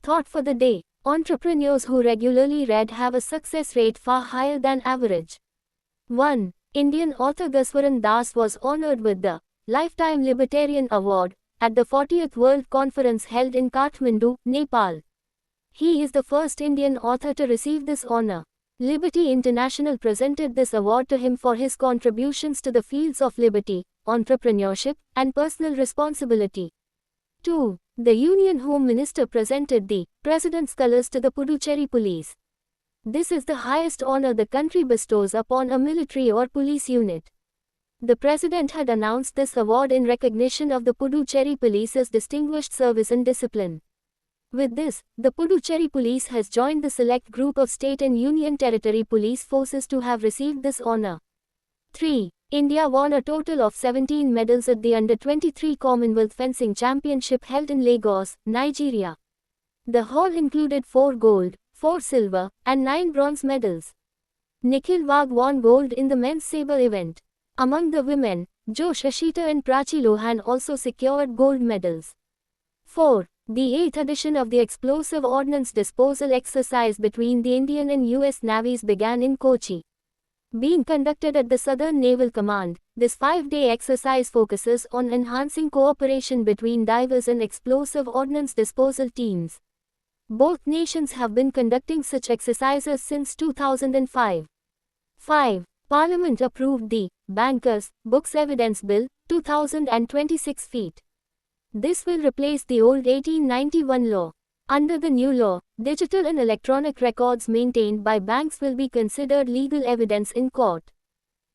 Thought for the day. Entrepreneurs who regularly read have a success rate far higher than average. 1. Indian author Gaswaran Das was honored with the Lifetime Libertarian Award at the 40th World Conference held in Kathmandu, Nepal. He is the first Indian author to receive this honor. Liberty International presented this award to him for his contributions to the fields of liberty, entrepreneurship, and personal responsibility. 2. The Union Home Minister presented the President's Colors to the Puducherry Police. This is the highest honor the country bestows upon a military or police unit. The President had announced this award in recognition of the Puducherry Police's distinguished service and discipline. With this, the Puducherry Police has joined the select group of state and union territory police forces to have received this honor. 3. India won a total of 17 medals at the Under-23 Commonwealth Fencing Championship held in Lagos, Nigeria. The haul included 4 gold, 4 silver, and 9 bronze medals. Nikhil Wagh won gold in the men's sabre event. Among the women, Jo Shashita and Prachi Lohan also secured gold medals. 4. The 8th edition of the Explosive Ordnance Disposal exercise between the Indian and US Navies began in Kochi. Being conducted at the Southern Naval Command, this 5-day exercise focuses on enhancing cooperation between divers and explosive ordnance disposal teams. Both nations have been conducting such exercises since 2005. 5. Parliament approved the Bankers' Books Evidence Bill, 2026 feet. This will replace the old 1891 law. Under the new law, digital and electronic records maintained by banks will be considered legal evidence in court.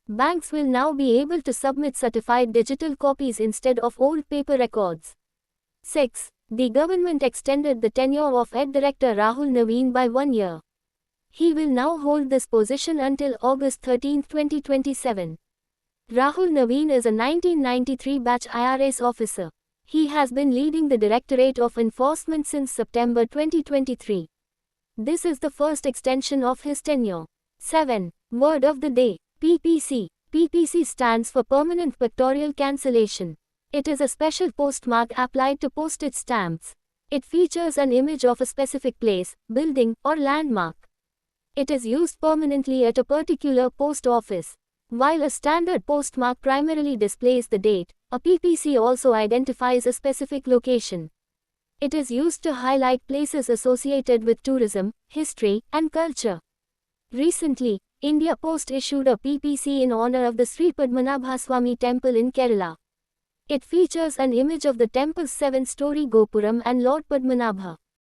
Banks will now be able to submit certified digital copies instead of old paper records. 6. The government extended the tenure of ED Director Rahul Naveen by 1 year. He will now hold this position until August 13, 2027. Rahul Naveen is a 1993 batch IRS officer. He has been leading the Directorate of Enforcement since September 2023. This is the first extension of his tenure. 7. Word of the day. PPC. PPC stands for Permanent Pictorial Cancellation. It is a special postmark applied to postage stamps. It features an image of a specific place, building, or landmark. It is used permanently at a particular post office. While a standard postmark primarily displays the date, a PPC also identifies a specific location. It is used to highlight places associated with tourism, history, and culture. Recently, India Post issued a PPC in honor of the Sri Padmanabhaswamy Temple in Kerala. It features an image of the temple's 7-story Gopuram and Lord Padmanabha.